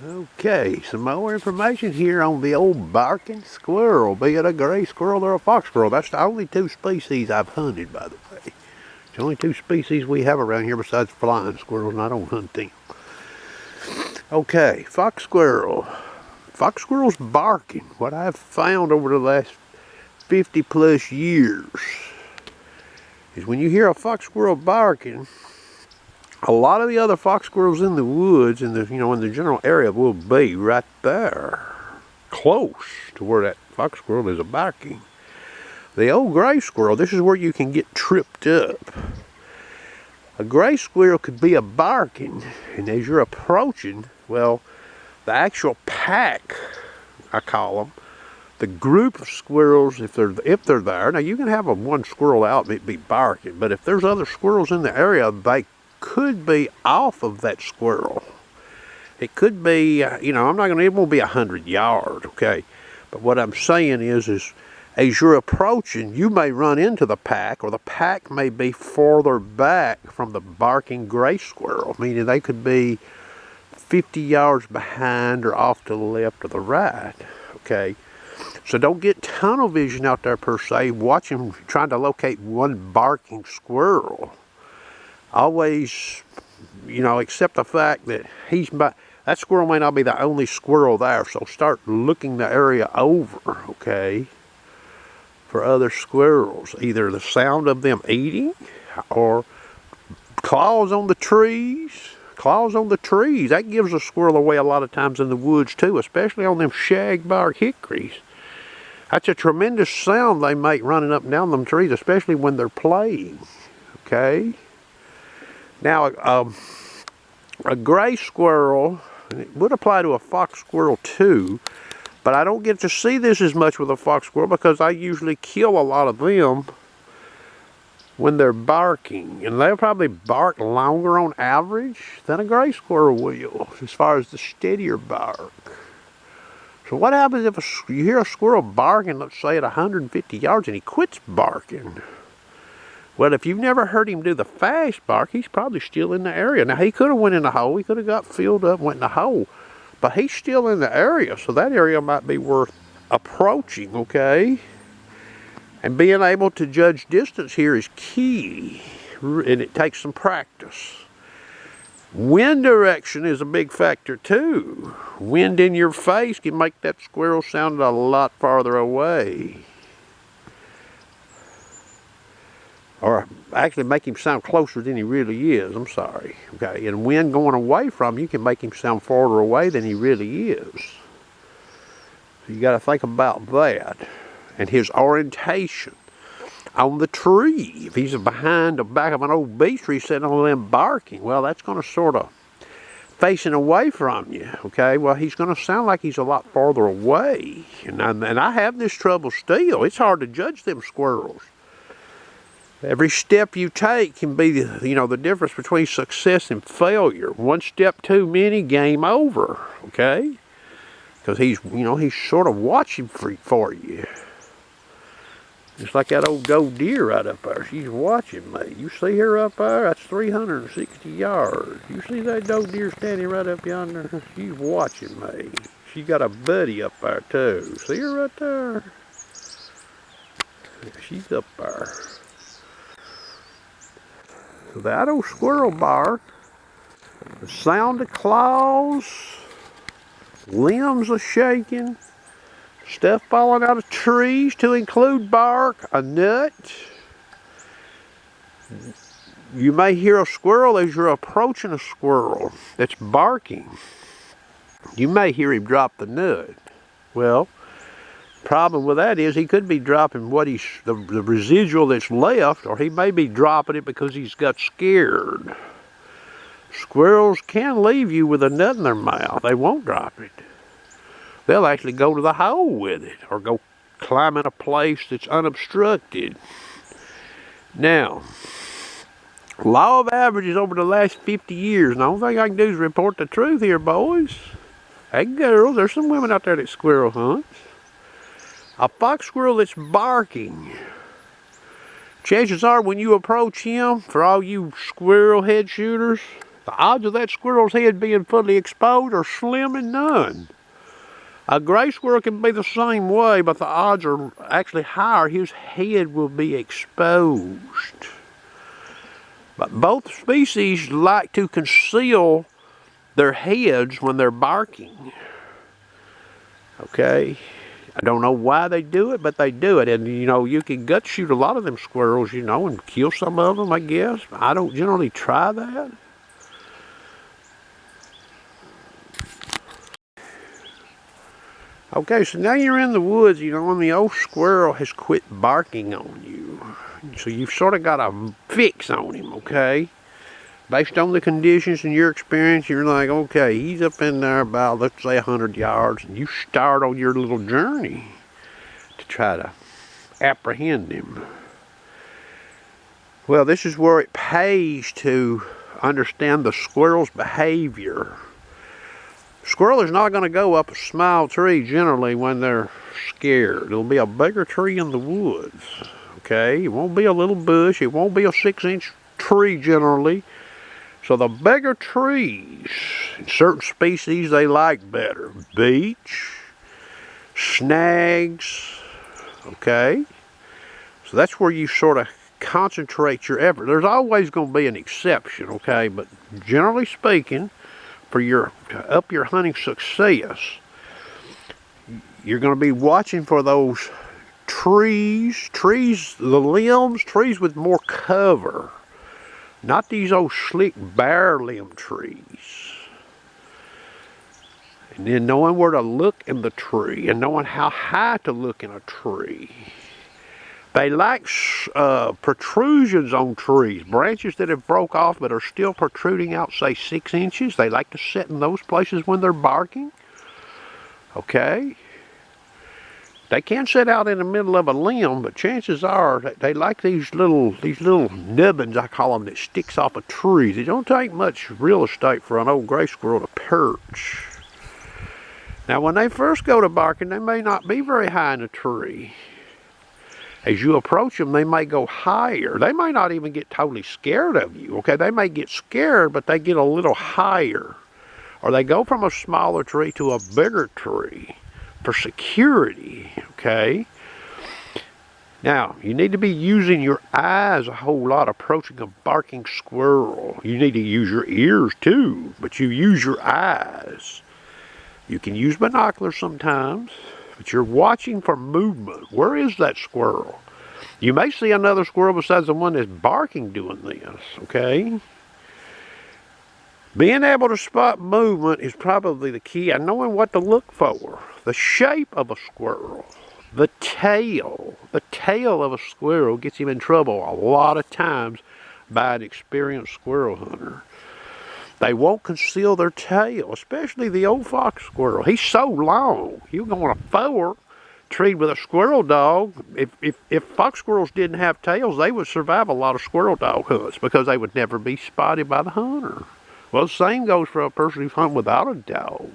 Okay, some more information here on the old barking squirrel, be it a gray squirrel or a fox squirrel. That's the only two species I've hunted, by the way. It's the only two species we have around here besides flying squirrels, and I don't hunt them. Okay, fox squirrel. Fox squirrel's barking. What I've found over the last 50 plus years is when you hear a fox squirrel barking, a lot of the other fox squirrels in the woods, in the general area, will be right there, close to where that fox squirrel is barking. The old gray squirrel, this is where you can get tripped up. A gray squirrel could be barking, and as you're approaching, well, the actual pack, I call them, the group of squirrels, if they're there, now you can have one squirrel out and be barking, but if there's other squirrels in the area, they could be off of that squirrel. It could be, it won't be 100 yards, okay? But what I'm saying is as you're approaching, you may run into the pack, or the pack may be farther back from the barking gray squirrel, meaning they could be 50 yards behind or off to the left or the right, okay? So don't get tunnel vision out there per se, watching, trying to locate one barking squirrel. Always, accept the fact that that squirrel may not be the only squirrel there, so start looking the area over, okay, for other squirrels. Either the sound of them eating, or claws on the trees. Claws on the trees, that gives a squirrel away a lot of times in the woods too, especially on them shagbark hickories. That's a tremendous sound they make running up and down them trees, especially when they're playing, okay? Now, a gray squirrel, and it would apply to a fox squirrel too, but I don't get to see this as much with a fox squirrel because I usually kill a lot of them when they're barking. And they'll probably bark longer on average than a gray squirrel will, as far as the steadier bark. So what happens if you hear a squirrel barking, let's say at 150 yards, and he quits barking? Well, if you've never heard him do the fast bark, he's probably still in the area. Now, he could have went in the hole. He could have got filled up and went in the hole. But he's still in the area, so that area might be worth approaching, okay? And being able to judge distance here is key, and it takes some practice. Wind direction is a big factor, too. Wind in your face can make that squirrel sound a lot farther away. Or actually make him sound closer than he really is, I'm sorry. Okay, and wind going away from you can make him sound farther away than he really is. So you got to think about that. And his orientation on the tree. If he's behind the back of an old beech tree sitting on them barking, well, that's going to sort of facing away from you, okay? Well, he's going to sound like he's a lot farther away. And I have this trouble still. It's hard to judge them squirrels. Every step you take can be, the difference between success and failure. One step too many, game over, okay? Because he's sort of watching for you. Just like that old doe deer right up there. She's watching me. You see her up there? That's 360 yards. You see that doe deer standing right up yonder? She's watching me. She got a buddy up there too. See her right there? She's up there. So that old squirrel bark, the sound of claws, limbs are shaking, stuff falling out of trees to include bark, a nut. You may hear a squirrel as you're approaching a squirrel that's barking. You may hear him drop the nut. Well, problem with that is he could be dropping the residual that's left, or he may be dropping it because he's got scared. Squirrels can leave you with a nut in their mouth. They won't drop it. They'll actually go to the hole with it, or go climb in a place that's unobstructed. Now, law of averages over the last 50 years, and the only thing I can do is report the truth here, boys. Hey, girls, there's some women out there that squirrel hunts. A fox squirrel that's barking, chances are when you approach him, for all you squirrel head shooters, The odds of that squirrel's head being fully exposed are slim and none. A gray squirrel can be the same way, but the odds are actually higher. His head will be exposed. But both species like to conceal their heads when they're barking. Okay? I don't know why they do it, but they do it. And, you know, you can gut shoot a lot of them squirrels, you know, and kill some of them, I guess. I don't generally try that. Okay, so now you're in the woods, you know, and the old squirrel has quit barking on you. So you've sort of got a fix on him, okay? Based on the conditions and your experience, you're like, okay, he's up in there about, let's say, 100 yards, and you start on your little journey to try to apprehend him. Well, this is where it pays to understand the squirrel's behavior. Squirrel is not going to go up a small tree generally when they're scared. It'll be a bigger tree in the woods, okay? It won't be a little bush. It won't be a 6-inch tree generally. So the bigger trees, certain species they like better. Beech, snags, okay? So that's where you sort of concentrate your effort. There's always going to be an exception, okay? But generally speaking, for to up your hunting success, you're going to be watching for those trees, the limbs, trees with more cover. Not these old slick bare limb trees. And then knowing where to look in the tree and knowing how high to look in a tree. They like protrusions on trees, branches that have broke off but are still protruding out, say 6 inches. They like to sit in those places when they're barking. Okay? They can sit out in the middle of a limb, but chances are that they like these little nubbins, I call them, that sticks off of trees. It don't take much real estate for an old gray squirrel to perch. Now, when they first go to barking, they may not be very high in a tree. As you approach them, they may go higher. They may not even get totally scared of you, okay? They may get scared, but they get a little higher. Or they go from a smaller tree to a bigger tree for security, okay? Now, you need to be using your eyes a whole lot approaching a barking squirrel. You need to use your ears too, but you use your eyes. You can use binoculars sometimes, but you're watching for movement. Where is that squirrel? You may see another squirrel besides the one that's barking doing this, okay? Being able to spot movement is probably the key, and knowing what to look for. The shape of a squirrel, the tail of a squirrel gets him in trouble a lot of times by an experienced squirrel hunter. They won't conceal their tail, especially the old fox squirrel. He's so long. You go on a 4 treed with a squirrel dog. If fox squirrels didn't have tails, they would survive a lot of squirrel dog hunts because they would never be spotted by the hunter. Well, the same goes for a person who's hunting without a dog.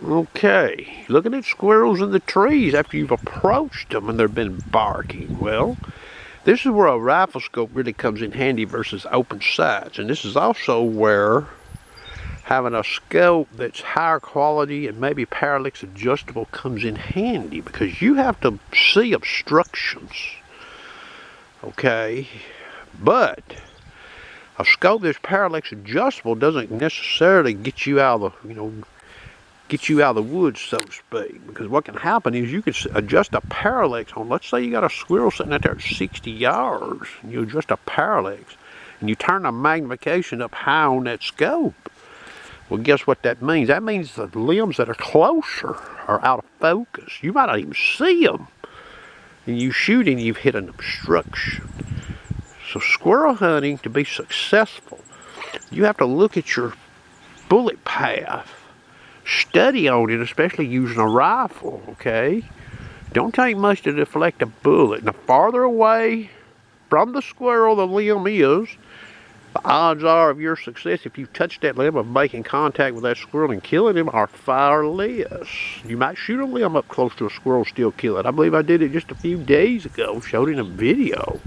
Okay, looking at squirrels in the trees after you've approached them and they've been barking. Well, this is where a rifle scope really comes in handy versus open sights. And this is also where having a scope that's higher quality and maybe parallax adjustable comes in handy, because you have to see obstructions. Okay, but a scope that's parallax adjustable doesn't necessarily get you out of the, get you out of the woods, so to speak. Because what can happen is you can adjust a parallax on, let's say you got a squirrel sitting out there at 60 yards, and you adjust a parallax, and you turn the magnification up high on that scope. Well, guess what that means? That means the limbs that are closer are out of focus. You might not even see them. And you shoot and you've hit an obstruction. So squirrel hunting, to be successful, you have to look at your bullet path, study on it, especially using a rifle, okay? Don't take much to deflect a bullet. And the farther away from the squirrel the limb is, the odds are of your success if you touch that limb of making contact with that squirrel and killing him are far less. You might shoot a limb up close to a squirrel, still kill it. I believe I did it just a few days ago, showed in a video.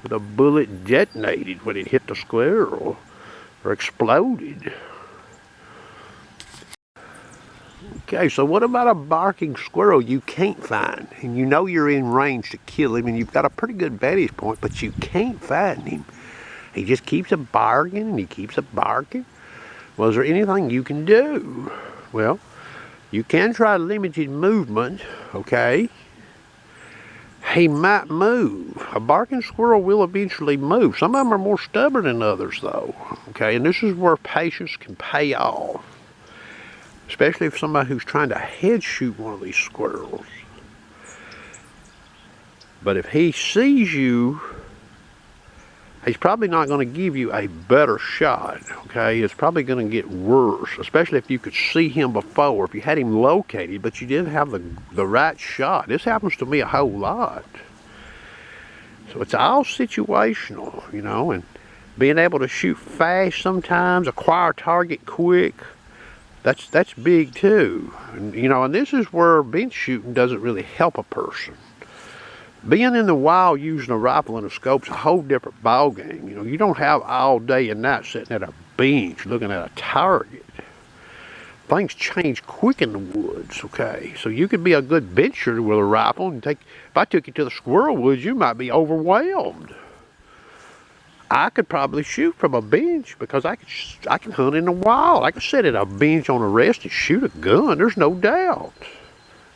with a bullet detonated when it hit the squirrel or exploded. Okay, so what about a barking squirrel you can't find? And you know you're in range to kill him and you've got a pretty good vantage point, but you can't find him. He just keeps a barking and he keeps a barking. Well, is there anything you can do? Well, you can try limited movement, okay? He might move. A barking squirrel will eventually move. Some of them are more stubborn than others, though, okay? And this is where patience can pay off, especially if somebody who's trying to head shoot one of these squirrels. But if he sees you, he's probably not going to give you a better shot, okay? It's probably going to get worse, especially if you could see him before, if you had him located, but you didn't have the right shot. This happens to me a whole lot. So it's all situational, you know, and being able to shoot fast sometimes, acquire a target quick, that's big too. And, you know, and this is where bench shooting doesn't really help a person. Being in the wild using a rifle and a scope's a whole different ball game. You know, you don't have all day and night sitting at a bench looking at a target. Things change quick in the woods, okay? So you could be a good bench shooter with a rifle and if I took you to the squirrel woods, you might be overwhelmed. I could probably shoot from a bench because I can hunt in the wild. I could sit at a bench on a rest and shoot a gun, there's no doubt.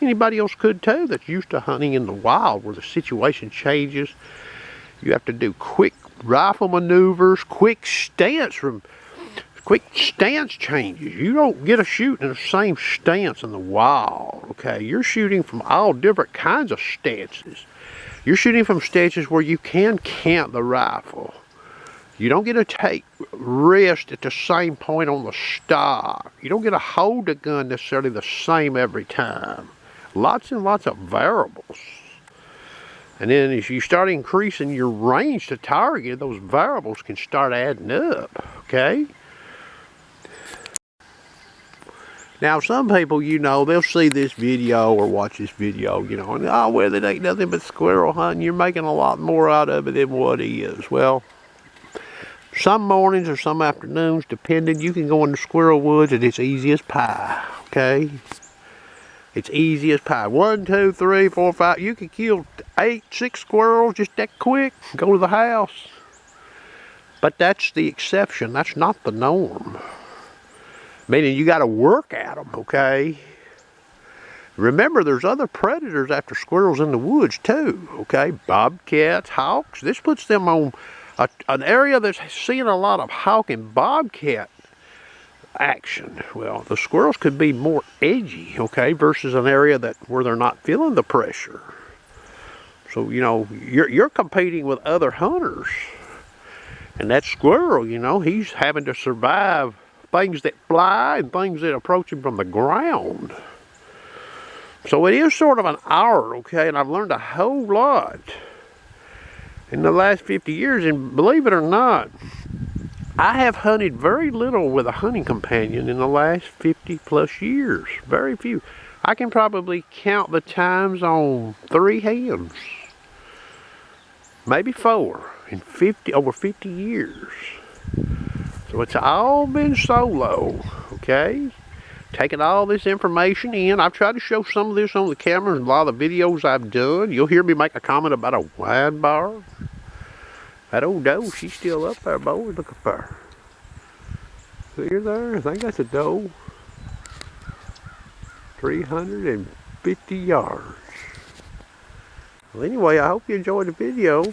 Anybody else could too that's used to hunting in the wild where the situation changes. You have to do quick rifle maneuvers, quick stance changes. You don't get a shoot in the same stance in the wild, okay? You're shooting from all different kinds of stances. You're shooting from stances where you can camp the rifle. You don't get to take rest at the same point on the stock. You don't get to hold the gun necessarily the same every time. Lots and lots of variables. And then as you start increasing your range to target, those variables can start adding up, okay? Now some people, you know, they'll see this video or watch this video, you know, and oh, well, it ain't nothing but squirrel hunting. You're making a lot more out of it than what it is. Well, some mornings or some afternoons, depending, you can go in the squirrel woods and it's easy as pie, okay? It's easy as pie. 1, 2, 3, 4, 5. You can kill 8, 6 squirrels just that quick. Go to the house. But that's the exception. That's not the norm. Meaning you got to work at them, okay? Remember, there's other predators after squirrels in the woods too, okay? Bobcats, hawks. This puts them on an area that's seeing a lot of hawk and bobcat action. Well, the squirrels could be more edgy, okay, versus an area where they're not feeling the pressure. So, you know, you're competing with other hunters. And that squirrel, you know, he's having to survive things that fly and things that approach him from the ground. So it is sort of an art, okay, and I've learned a whole lot in the last 50 years, and believe it or not, I have hunted very little with a hunting companion in the last 50 plus years. Very few. I can probably count the times on 3 hands. Maybe 4 in over 50 years. So it's all been solo, okay? Taking all this information in. I've tried to show some of this on the camera in a lot of the videos I've done. You'll hear me make a comment about a wide bar. That old doe, she's still up there, boy. Look at her. See her there? I think that's a doe. 350 yards. Well, anyway, I hope you enjoyed the video.